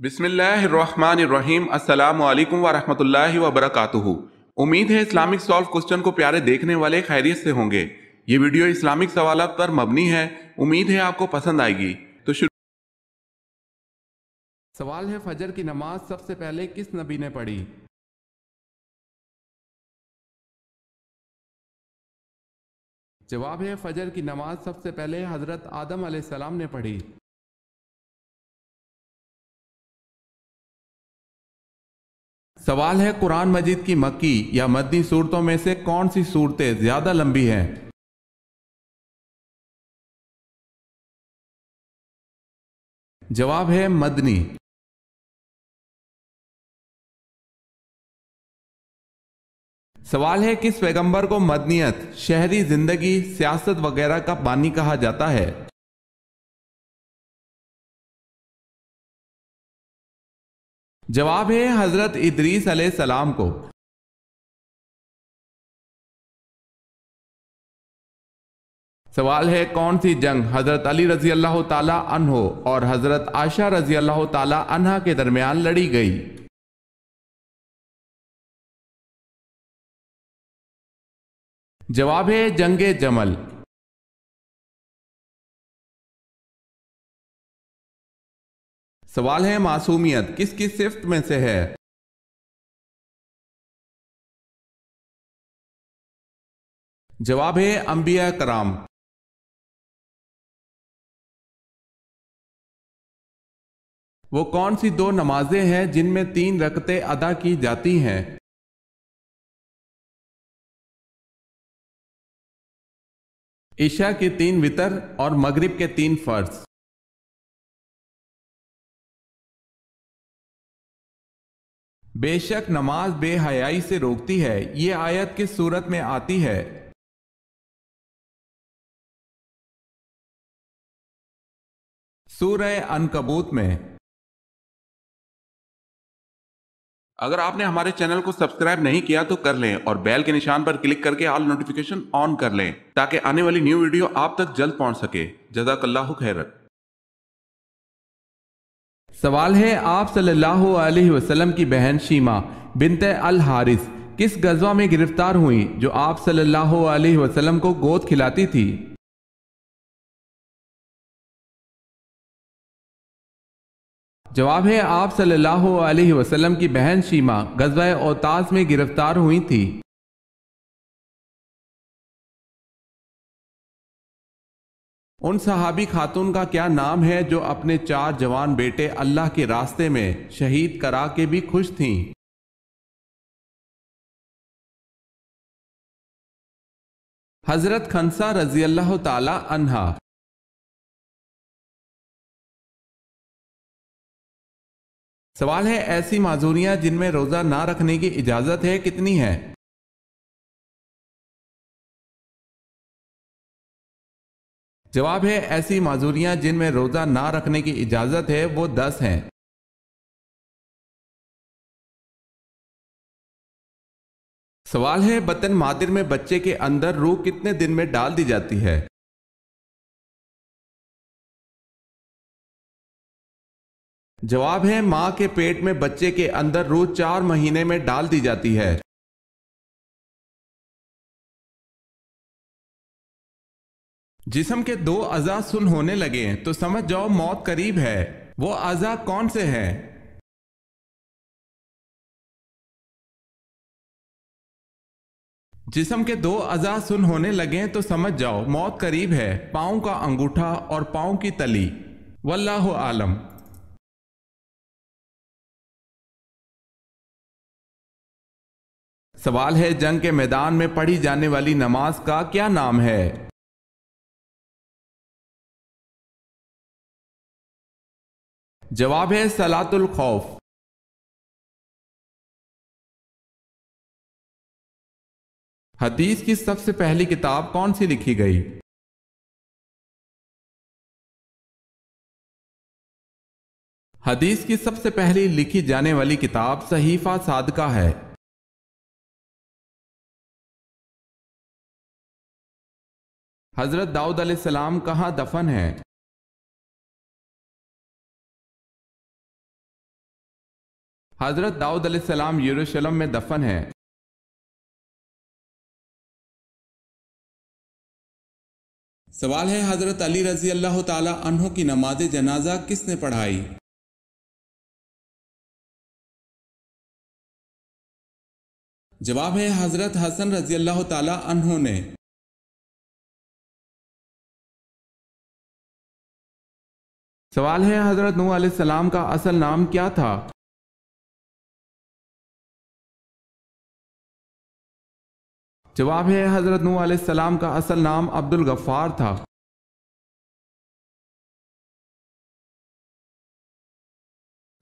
بسم اللہ الرحمن الرحیم۔ السلام علیکم ورحمۃ اللہ وبرکاتہ۔ امید ہے اسلامک سالو کوسچن کو پیارے دیکھنے والے خیریت سے ہوں گے۔ یہ ویڈیو اسلامک سوالات پر مبنی ہے، امید ہے آپ کو پسند آئے گی۔ تو سوال ہے، فجر کی نماز سب سے پہلے کس نبی نے پڑھی؟ جواب ہے، فجر کی نماز سب سے پہلے حضرت آدم علیہ السلام نے پڑھی۔ سوال ہے، قرآن مجید کی مکی یا مدنی صورتوں میں سے کون سی صورتیں زیادہ لمبی ہیں؟ جواب ہے مدنی۔ سوال ہے، کس پیغمبر کو مدنیت، شہری زندگی، سیاست وغیرہ کا بانی کہا جاتا ہے؟ جواب ہے حضرت ادریس علیہ السلام کو۔ سوال ہے، کون سی جنگ حضرت علی رضی اللہ تعالی عنہ اور حضرت عائشہ رضی اللہ تعالی عنہا کے درمیان لڑی گئی؟ جواب ہے جنگ جمل۔ سوال ہے، معصومیت کس کی صفت میں سے ہے؟ جواب ہے انبیاء کرام۔ وہ کون سی دو نمازیں ہیں جن میں 3 رکعتیں ادا کی جاتی ہیں؟ عشاء کی 3 وتر اور مغرب کے 3 فرض۔ بے شک نماز بے حیائی سے روکتی ہے، یہ آیت کس صورت میں آتی ہے؟ سورہ عنکبوت میں۔ اگر آپ نے ہمارے چینل کو سبسکرائب نہیں کیا تو کر لیں اور بیل کے نشان پر کلک کر کے آل نوٹیفیکیشن آن کر لیں تاکہ آنے والی نیو ویڈیو آپ تک جلد پہنچ سکے۔ جزاک اللہ خیر۔ سوال ہے، آپ صلی اللہ علیہ وسلم کی بہن شیمہ بنت الحارث کس غزوہ میں گرفتار ہوئیں جو آپ صلی اللہ علیہ وسلم کو گود کھلاتی تھی؟ جواب ہے، آپ صلی اللہ علیہ وسلم کی بہن شیمہ غزوہ اوتاس میں گرفتار ہوئی تھی۔ ان صحابی خاتون کا کیا نام ہے جو اپنے 4 جوان بیٹے اللہ کے راستے میں شہید کرا کے بھی خوش تھیں؟ حضرت خنسا رضی اللہ تعالی عنہا۔ سوال ہے، ایسی معذوریاں جن میں روزہ نہ رکھنے کی اجازت ہے کتنی ہیں؟ جواب ہے، ایسی معذوریاں جن میں روزہ نہ رکھنے کی اجازت ہے وہ 10 ہیں۔ سوال ہے، بطن مادر میں بچے کے اندر روح کتنے دن میں ڈال دی جاتی ہے؟ جواب ہے، ماں کے پیٹ میں بچے کے اندر روح 4 مہینے میں ڈال دی جاتی ہے۔ جسم کے 2 اعضاء سن ہونے لگیں تو سمجھ جاؤ موت قریب ہے، وہ اعضاء کون سے ہیں؟ جسم کے 2 اعضاء سن ہونے لگیں تو سمجھ جاؤ موت قریب ہے، پاؤں کا انگوٹھا اور پاؤں کی تلی۔ واللہ عالم۔ سوال ہے، جنگ کے میدان میں پڑھی جانے والی نماز کا کیا نام ہے؟ جواب ہے صلاۃ الخوف۔ حدیث کی سب سے پہلی کتاب کون سی لکھی گئی؟ حدیث کی سب سے پہلی لکھی جانے والی کتاب صحیفہ صادقہ ہے۔ حضرت داؤد علیہ السلام کہاں دفن ہیں؟ حضرت داؤد علیہ السلام یروشلم میں دفن ہیں۔ سوال ہے حضرت علی رضی اللہ تعالی عنہ کی نماز جنازہ کس نے پڑھائی؟ جواب ہے حضرت حسن رضی اللہ تعالی عنہ نے۔ سوال ہے حضرت نوح علیہ السلام کا اصل نام کیا تھا؟ جواب ہے حضرت نوح علیہ السلام کا اصل نام عبد الغفار تھا۔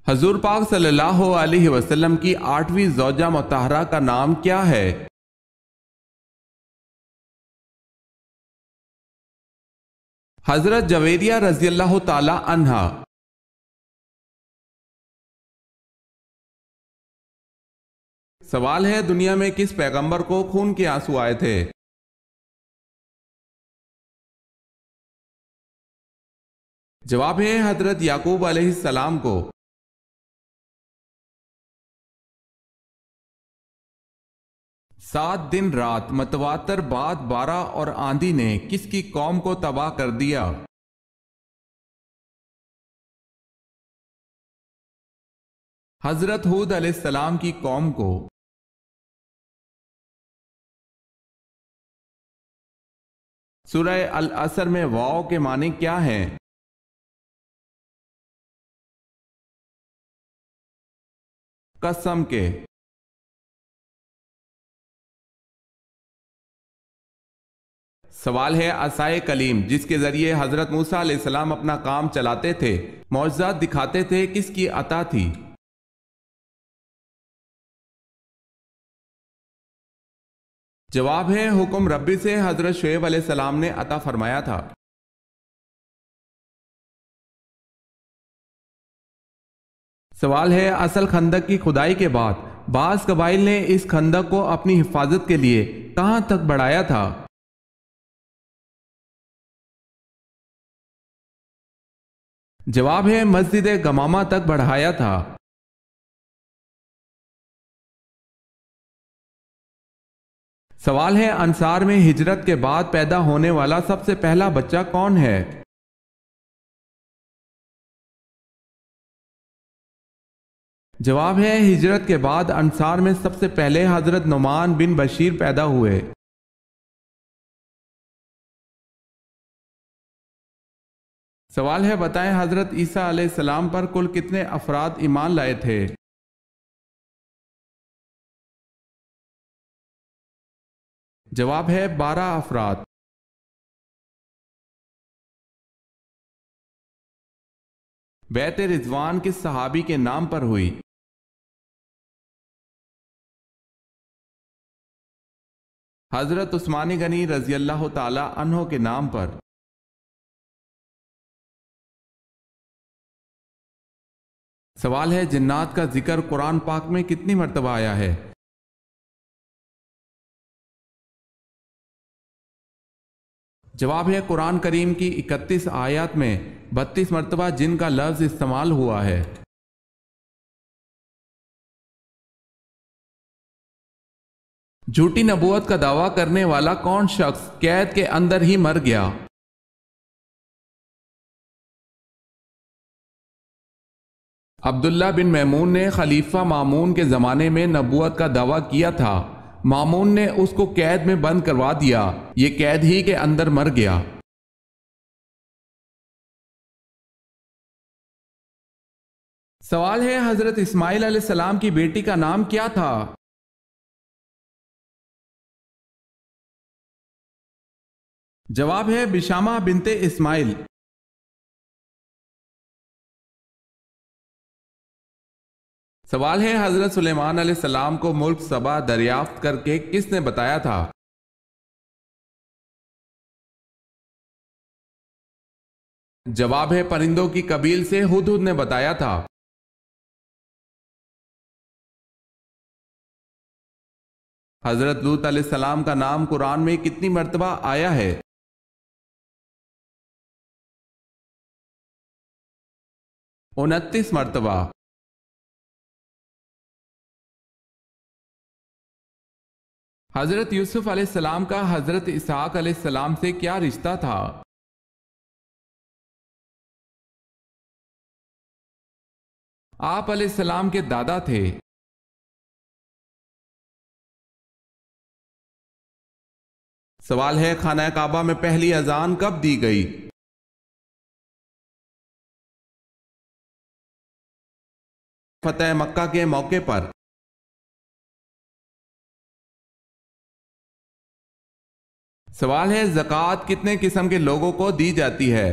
حضور پاک صلی اللہ علیہ وسلم کی 8ویں زوجہ مطہرہ کا نام کیا ہے؟ حضرت جویریہ رضی اللہ تعالی عنہا۔ سوال ہے دنیا میں کس پیغمبر کو خون کے آنسو آئے تھے؟ جواب ہے حضرت یعقوب علیہ السلام کو۔ 7 دن رات متواتر باد بارہ اور آندھی نے کس کی قوم کو تباہ کر دیا؟ حضرت ہود علیہ السلام کی قوم کو۔ سورہ العصر میں واو کے معنی کیا ہیں؟ قسم کے۔ سوال ہے عصائے کلیم جس کے ذریعے حضرت موسیٰ علیہ السلام اپنا کام چلاتے تھے، معجزات دکھاتے تھے، کس کی عطا تھی؟ جواب ہے حکم ربی سے حضرت شعیب علیہ السلام نے عطا فرمایا تھا۔ سوال ہے اصل خندق کی کھدائی کے بعد بعض قبائل نے اس خندق کو اپنی حفاظت کے لیے کہاں تک بڑھایا تھا؟ جواب ہے مسجد گمامہ تک بڑھایا تھا۔ سوال ہے انصار میں ہجرت کے بعد پیدا ہونے والا سب سے پہلا بچہ کون ہے؟ جواب ہے ہجرت کے بعد انصار میں سب سے پہلے حضرت نعمان بن بشیر پیدا ہوئے۔ سوال ہے بتائیں حضرت عیسیٰ علیہ السلام پر کل کتنے افراد ایمان لائے تھے؟ جواب ہے 12 افراد۔ بیعت رضوان کس صحابی کے نام پر ہوئی؟ حضرت عثمان غنی رضی اللہ تعالی عنہ کے نام پر۔ سوال ہے جنات کا ذکر قرآن پاک میں کتنی مرتبہ آیا ہے؟ جواب ہے قرآن کریم کی 31 آیات میں 32 مرتبہ جن کا لفظ استعمال ہوا ہے۔ جھوٹی نبوت کا دعویٰ کرنے والا کون شخص قید کے اندر ہی مر گیا؟ عبداللہ بن میمون نے خلیفہ مامون کے زمانے میں نبوت کا دعویٰ کیا تھا، مامون نے اس کو قید میں بند کروا دیا، یہ قید ہی کے اندر مر گیا۔ سوال ہے حضرت اسماعیل علیہ السلام کی بیٹی کا نام کیا تھا؟ جواب ہے بشامہ بنت اسماعیل۔ سوال ہے حضرت سلیمان علیہ السلام کو ملک سبا دریافت کر کے کس نے بتایا تھا؟ جواب ہے پرندوں کی قبیل سے ہدہد نے بتایا تھا۔ حضرت لوط علیہ السلام کا نام قرآن میں کتنی مرتبہ آیا ہے؟ 29 مرتبہ۔ حضرت یوسف علیہ السلام کا حضرت اسحاق علیہ السلام سے کیا رشتہ تھا؟ آپ علیہ السلام کے دادا تھے۔ سوال ہے خانہ کعبہ میں پہلی اذان کب دی گئی؟ فتح مکہ کے موقع پر۔ سوال ہے زکوٰۃ کتنے قسم کے لوگوں کو دی جاتی ہے؟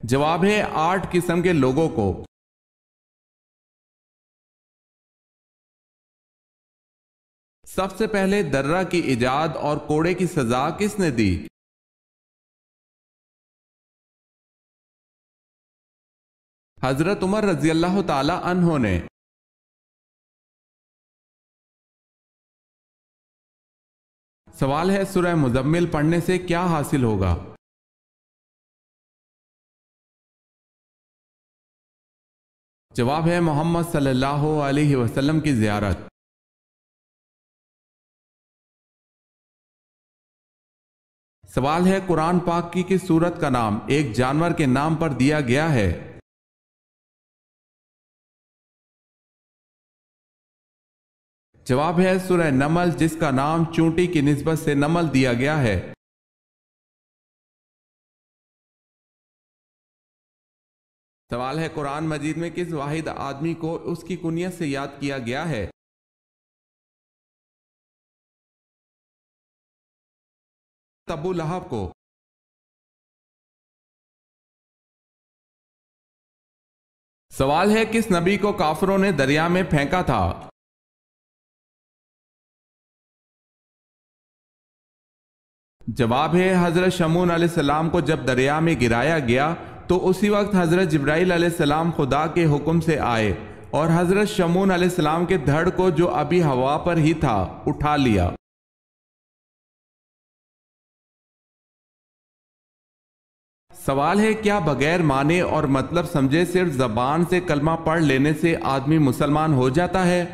جواب ہے 8 قسم کے لوگوں کو۔ سب سے پہلے درہ کی ایجاد اور کوڑے کی سزا کس نے دی؟ حضرت عمر رضی اللہ تعالی عنہ نے۔ سوال ہے سورہ مزمل پڑھنے سے کیا حاصل ہوگا؟ جواب ہے محمد صلی اللہ علیہ وسلم کی زیارت۔ سوال ہے قرآن پاک کی کس سورت کا نام ایک جانور کے نام پر دیا گیا ہے؟ جواب ہے سورہ نمل، جس کا نام چونٹی کی نسبت سے نمل دیا گیا ہے۔ سوال ہے قرآن مجید میں کس واحد آدمی کو اس کی کنیت سے یاد کیا گیا ہے؟ ابو لہب کو۔ سوال ہے کس نبی کو کافروں نے دریا میں پھینکا تھا؟ جواب ہے حضرت شمون علیہ السلام کو جب دریا میں گرایا گیا تو اسی وقت حضرت جبرائیل علیہ السلام خدا کے حکم سے آئے اور حضرت شمون علیہ السلام کے دھڑ کو جو ابھی ہوا پر ہی تھا اٹھا لیا۔ سوال ہے کیا بغیر معنی اور مطلب سمجھے صرف زبان سے کلمہ پڑھ لینے سے آدمی مسلمان ہو جاتا ہے؟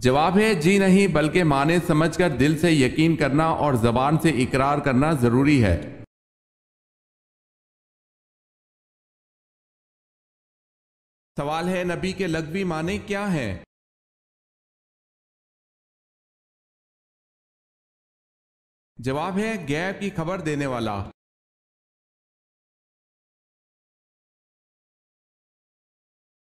جواب ہے جی نہیں، بلکہ معنی سمجھ کر دل سے یقین کرنا اور زبان سے اقرار کرنا ضروری ہے۔ سوال ہے نبی کے لغوی معنی کیا ہیں؟ جواب ہے غیب کی خبر دینے والا۔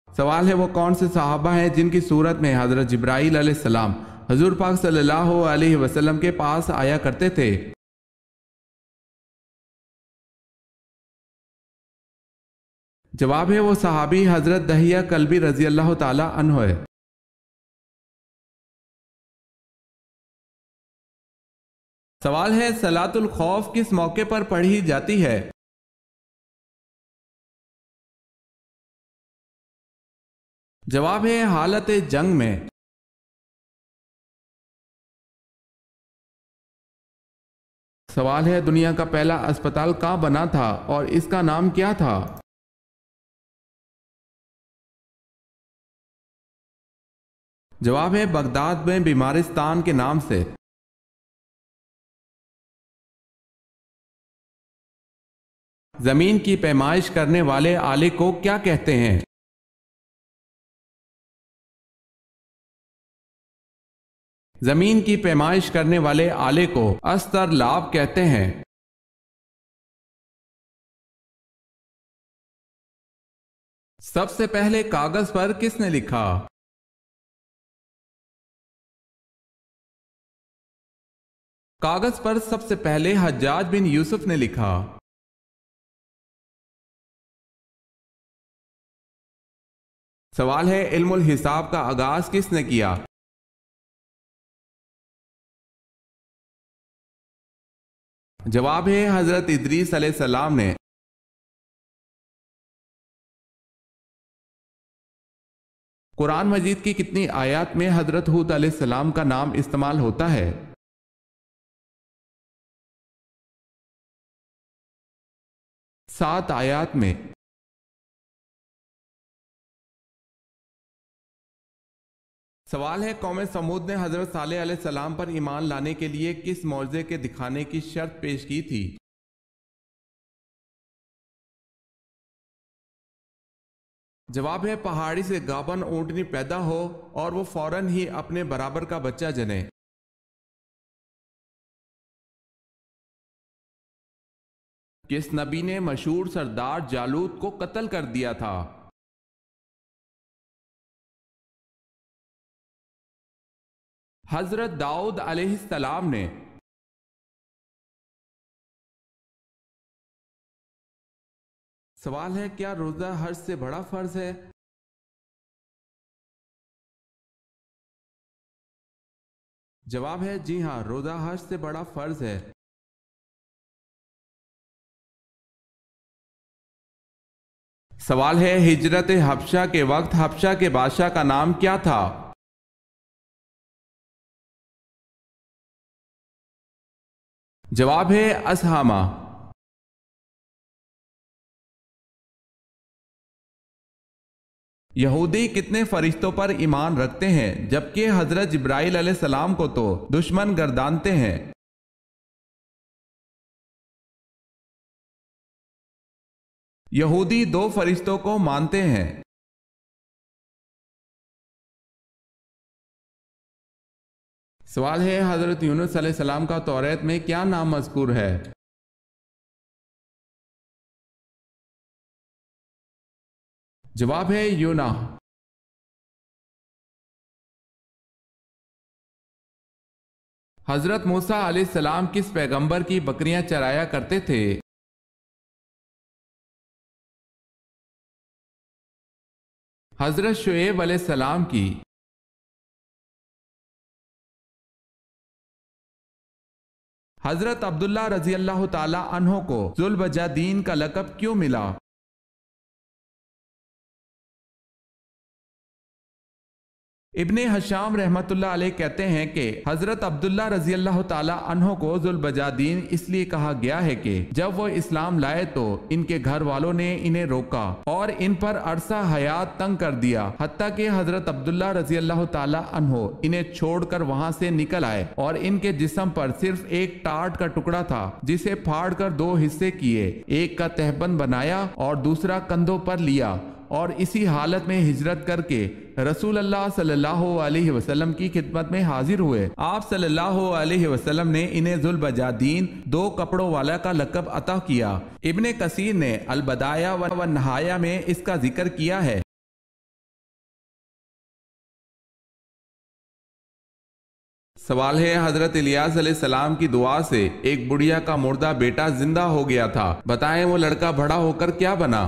سوال ہے وہ کون سے صحابہ ہیں جن کی صورت میں حضرت جبرائیل علیہ السلام حضور پاک صلی اللہ علیہ وسلم کے پاس آیا کرتے تھے؟ جواب ہے وہ صحابی حضرت دحیہ کلبی رضی اللہ تعالی عنہ ہے۔ سوال ہے صلاۃ الخوف کس موقع پر پڑھی جاتی ہے؟ جواب ہے حالت جنگ میں۔ سوال ہے دنیا کا پہلا اسپتال کہاں بنا تھا اور اس کا نام کیا تھا؟ جواب ہے بغداد میں بیمارستان کے نام سے۔ زمین کی پیمائش کرنے والے آلے کو کیا کہتے ہیں؟ زمین کی پیمائش کرنے والے آلے کو استرلاب کہتے ہیں۔ سب سے پہلے کاغذ پر کس نے لکھا؟ کاغذ پر سب سے پہلے حجاج بن یوسف نے لکھا۔ سوال ہے علم الحساب کا آغاز کس نے کیا؟ جواب ہے حضرت ادریس علیہ السلام نے۔ قرآن مجید کی کتنی آیات میں حضرت ہود علیہ السلام کا نام استعمال ہوتا ہے؟ 7 آیات میں۔ سوال ہے، قوم سمود نے حضرت صالح علیہ السلام پر ایمان لانے کے لیے کس معجزے کے دکھانے کی شرط پیش کی تھی؟ جواب ہے، پہاڑی سے گابن اونٹنی پیدا ہو اور وہ فوراً ہی اپنے برابر کا بچہ جنے۔ کس نبی نے مشہور سردار جالوت کو قتل کر دیا تھا؟ حضرت داؤد علیہ السلام نے۔ سوال ہے، کیا روزہ حج سے بڑا فرض ہے؟ جواب ہے، جی ہاں، روزہ حج سے بڑا فرض ہے۔ سوال ہے، ہجرت حبشہ کے وقت حبشہ کے بادشاہ کا نام کیا تھا؟ جواب ہے، اسہامہ۔ یہودی کتنے فرشتوں پر ایمان رکھتے ہیں جبکہ حضرت جبرائیل علیہ السلام کو تو دشمن گردانتے ہیں؟ یہودی 2 فرشتوں کو مانتے ہیں۔ سوال ہے، حضرت یونس علیہ السلام کا توریت میں کیا نام مذکور ہے؟ جواب ہے، یونا۔ حضرت موسیٰ علیہ السلام کس پیغمبر کی بکریاں چرایا کرتے تھے؟ حضرت شعیب علیہ السلام کی۔ حضرت عبداللہ رضی اللہ تعالی عنہ کو ذو البجادین کا لقب کیوں ملا؟ ابن حشام رحمۃ اللہ علیہ کہتے ہیں کہ حضرت عبداللہ رضی اللہ تعالی عنہ کو ذو البجادین اس لیے کہا گیا ہے کہ جب وہ اسلام لائے تو ان کے گھر والوں نے انہیں روکا اور ان پر عرصہ حیات تنگ کر دیا، حتیٰ کہ حضرت عبداللہ رضی اللہ تعالی عنہ انہیں چھوڑ کر وہاں سے نکل آئے اور ان کے جسم پر صرف ایک ٹاٹ کا ٹکڑا تھا جسے پھاڑ کر 2 حصے کیے، ایک کا تہبند بنایا اور دوسرا کندھوں پر لیا، اور اسی حالت میں ہجرت کر کے رسول اللہ صلی اللہ علیہ وسلم کی خدمت میں حاضر ہوئے۔ آپ صلی اللہ علیہ وسلم نے انہیں ذو البجادین 2 کپڑوں والا کا لقب عطا کیا۔ ابن کثیر نے البدایہ و نہایہ میں اس کا ذکر کیا ہے۔ سوال ہے، حضرت الیاس علیہ السلام کی دعا سے ایک بڑھیا کا مردہ بیٹا زندہ ہو گیا تھا، بتائیں وہ لڑکا بڑا ہو کر کیا بنا؟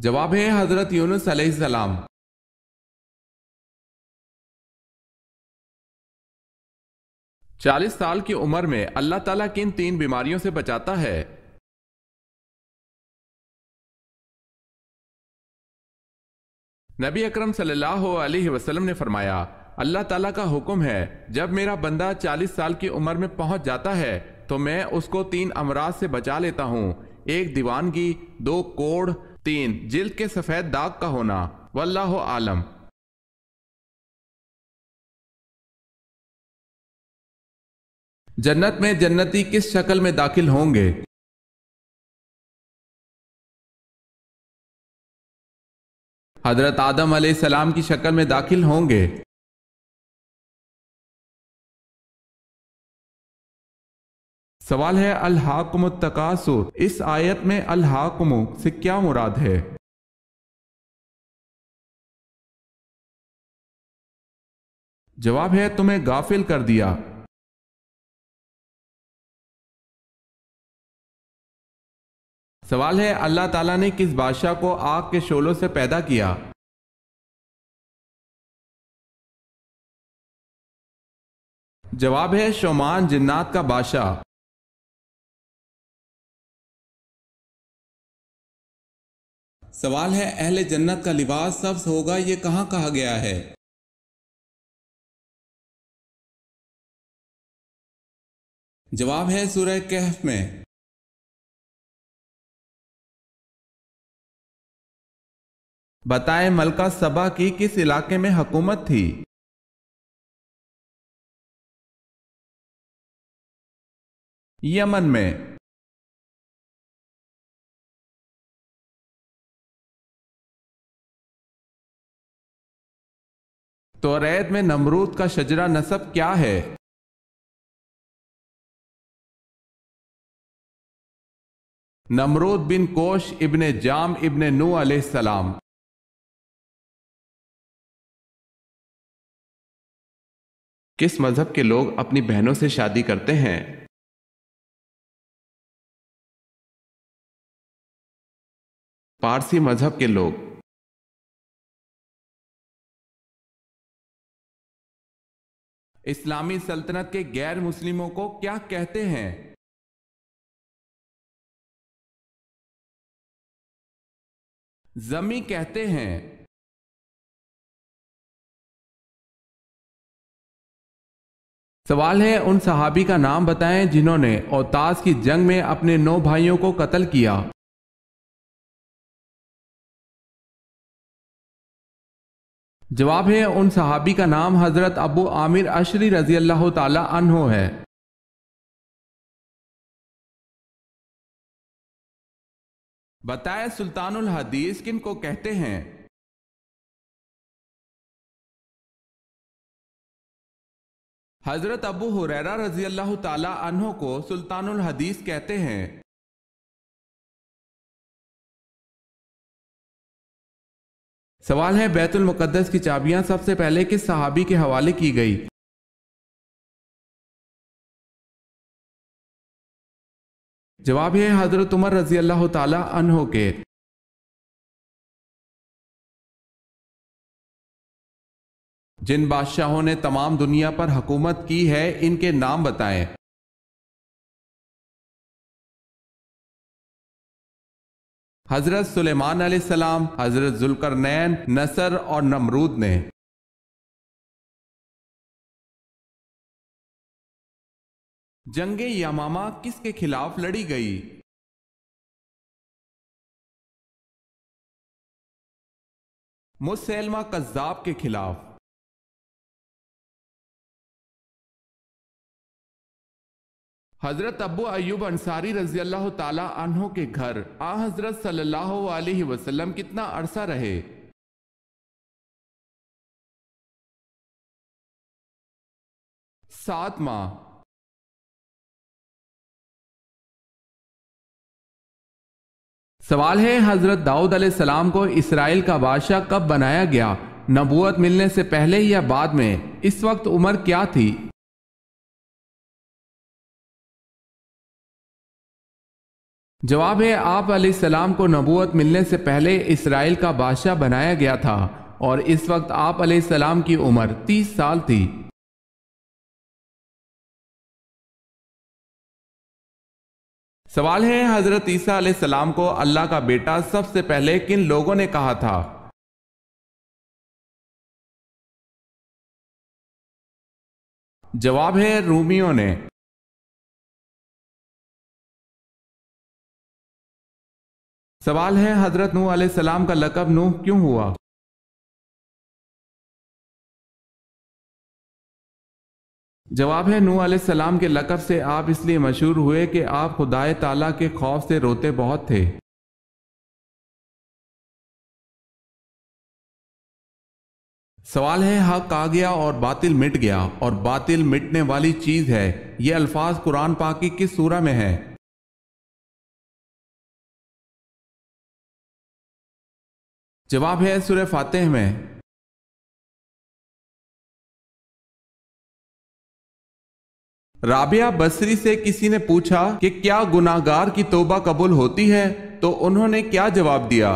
جواب ہے، حضرت یونس علیہ السلام۔ چالیس سال کی عمر میں اللہ تعالیٰ کن 3 بیماریوں سے بچاتا ہے؟ نبی اکرم صلی اللہ علیہ وسلم نے فرمایا، اللہ تعالیٰ کا حکم ہے جب میرا بندہ 40 سال کی عمر میں پہنچ جاتا ہے تو میں اس کو 3 امراض سے بچا لیتا ہوں، 1 دیوانگی، 2 کوڑ، 3 جلد کے سفید داغ کا ہونا، واللہ عالم۔ جنت میں جنتی کس شکل میں داخل ہوں گے؟ حضرت آدم علیہ السلام کی شکل میں داخل ہوں گے۔ سوال ہے، الہاکم التکاثر، اس آیت میں الہاکم سے کیا مراد ہے؟ جواب ہے، تمہیں غافل کر دیا۔ سوال ہے، اللہ تعالیٰ نے کس بادشاہ کو آگ کے شعلوں سے پیدا کیا؟ جواب ہے، شومان جنات کا بادشاہ۔ سوال ہے، اہل جنت کا لباس سبز ہوگا، یہ کہاں کہا گیا ہے؟ جواب ہے سورہ کہف میں۔ بتائیں ملکہ سبا کی کس علاقے میں حکومت تھی؟ یمن میں۔ توریت میں نمرود کا شجرہ نسب کیا ہے؟ نمرود بن کوش ابن جام ابن نو علیہ السلام۔ کس مذہب کے لوگ اپنی بہنوں سے شادی کرتے ہیں؟ پارسی مذہب کے لوگ۔ اسلامی سلطنت کے غیر مسلموں کو کیا کہتے ہیں؟ ذمی کہتے ہیں۔ سوال ہے ان صحابی کا نام بتائیں جنہوں نے اوتاس کی جنگ میں اپنے 9 بھائیوں کو قتل کیا۔ جواب ہے ان صحابی کا نام حضرت ابو عامر اشری رضی اللہ تعالی عنہ ہے۔ بتائیں سلطان الحدیث کن کو کہتے ہیں؟ حضرت ابو ہریرہ رضی اللہ تعالی عنہ کو سلطان الحدیث کہتے ہیں۔ سوال ہے بیت المقدس کی چابیاں سب سے پہلے کس صحابی کے حوالے کی گئی؟ جواب ہے حضرت عمر رضی اللہ تعالی عنہ کے۔ جن بادشاہوں نے تمام دنیا پر حکومت کی ہے ان کے نام بتائیں۔ حضرت سلیمان علیہ السلام، حضرت ذوالقرنین، نصر اور نمرود نے۔ جنگ یمامہ کس کے خلاف لڑی گئی؟ مسیلمہ کذاب کے خلاف۔ حضرت ابو ایوب انصاری رضی اللہ تعالی عنہ کے گھر حضرت صلی اللہ علیہ وسلم کتنا عرصہ رہے؟ 7 ماہ۔ سوال ہے حضرت داؤد علیہ السلام کو اسرائیل کا بادشاہ کب بنایا گیا؟ نبوت ملنے سے پہلے یا بعد میں؟ اس وقت عمر کیا تھی؟ جواب ہے آپ علیہ السلام کو نبوت ملنے سے پہلے اسرائیل کا بادشاہ بنایا گیا تھا اور اس وقت آپ علیہ السلام کی عمر 30 سال تھی۔ سوال ہے حضرت عیسیٰ علیہ السلام کو اللہ کا بیٹا سب سے پہلے کن لوگوں نے کہا تھا؟ جواب ہے رومیوں نے۔ سوال ہے حضرت نوح علیہ السلام کا لقب نوح کیوں ہوا؟ جواب ہے نوح علیہ السلام کے لقب سے آپ اس لیے مشہور ہوئے کہ آپ خدائے تعالیٰ کے خوف سے روتے بہت تھے۔ سوال ہے حق آ گیا اور باطل مٹ گیا اور باطل مٹنے والی چیز ہے، یہ الفاظ قرآن پاک کی کس سورہ میں ہے؟ جواب ہے سورہ فاتح میں۔ رابعہ بصری سے کسی نے پوچھا کہ کیا گناہگار کی توبہ قبول ہوتی ہے تو انہوں نے کیا جواب دیا؟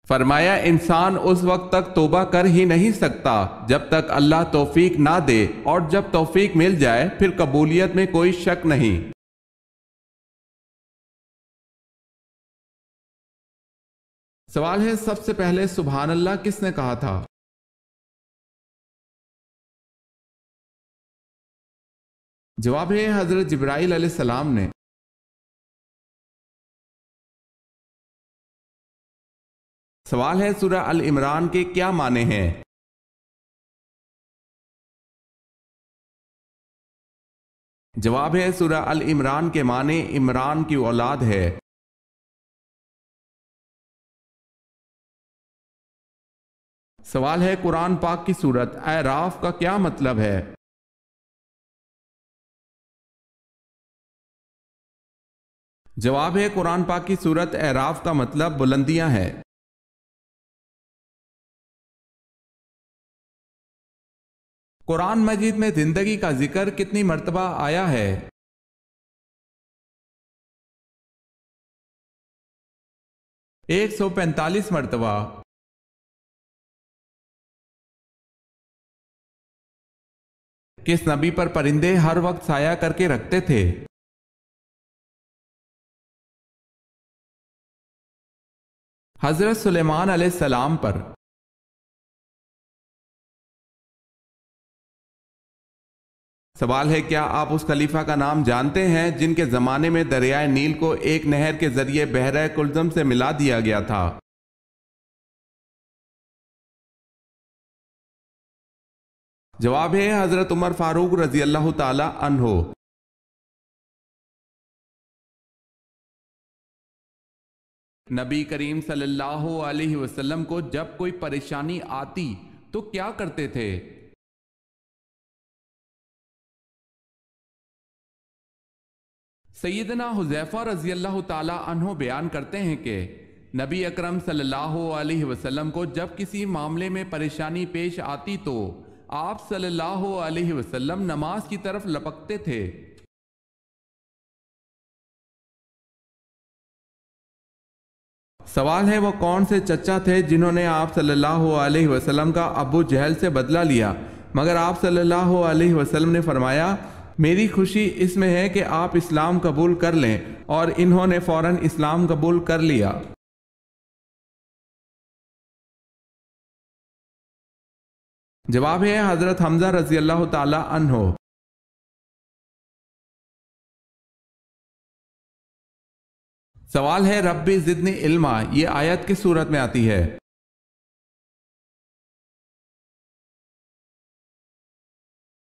فرمایا انسان اس وقت تک توبہ کر ہی نہیں سکتا جب تک اللہ توفیق نہ دے، اور جب توفیق مل جائے پھر قبولیت میں کوئی شک نہیں۔ سوال ہے سب سے پہلے سبحان اللہ کس نے کہا تھا؟ جواب ہے حضرت جبرائیل علیہ السلام نے۔ سوال ہے سورہ ال عمران کے کیا معنی ہیں؟ جواب ہے سورہ ال عمران کے معنی عمران کی اولاد ہے۔ سوال ہے قرآن پاک کی سورت اعراف کا کیا مطلب ہے؟ جواب ہے قرآن پاک کی سورت اعراف کا مطلب بلندیاں ہے۔ قرآن مجید میں زندگی کا ذکر کتنی مرتبہ آیا ہے؟ 145 مرتبہ۔ کس نبی پر پرندے ہر وقت سایہ کر کے رکھتے تھے؟ حضرت سلیمان علیہ السلام پر۔ سوال ہے کیا آپ اس خلیفہ کا نام جانتے ہیں جن کے زمانے میں دریائے نیل کو ایک نہر کے ذریعے بحیرہ کلزم سے ملا دیا گیا تھا؟ جواب ہے حضرت عمر فاروق رضی اللہ تعالی عنہ۔ نبی کریم صلی اللہ علیہ وسلم کو جب کوئی پریشانی آتی تو کیا کرتے تھے؟ سیدنا حذیفہ رضی اللہ تعالی عنہ بیان کرتے ہیں کہ نبی اکرم صلی اللہ علیہ وسلم کو جب کسی معاملے میں پریشانی پیش آتی تو آپ صلی اللہ علیہ وسلم نماز کی طرف لپکتے تھے۔ سوال ہے وہ کون سے چچا تھے جنہوں نے آپ صلی اللہ علیہ وسلم کا ابو جہل سے بدلہ لیا، مگر آپ صلی اللہ علیہ وسلم نے فرمایا میری خوشی اس میں ہے کہ آپ اسلام قبول کر لیں، اور انہوں نے فوراً اسلام قبول کر لیا۔ جواب ہے حضرت حمزہ رضی اللہ تعالی عنہ۔ سوال ہے ربی زدنی علما یہ آیت کس صورت میں آتی ہے؟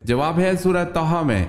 جواب ہے سورہ طٰہٰ میں۔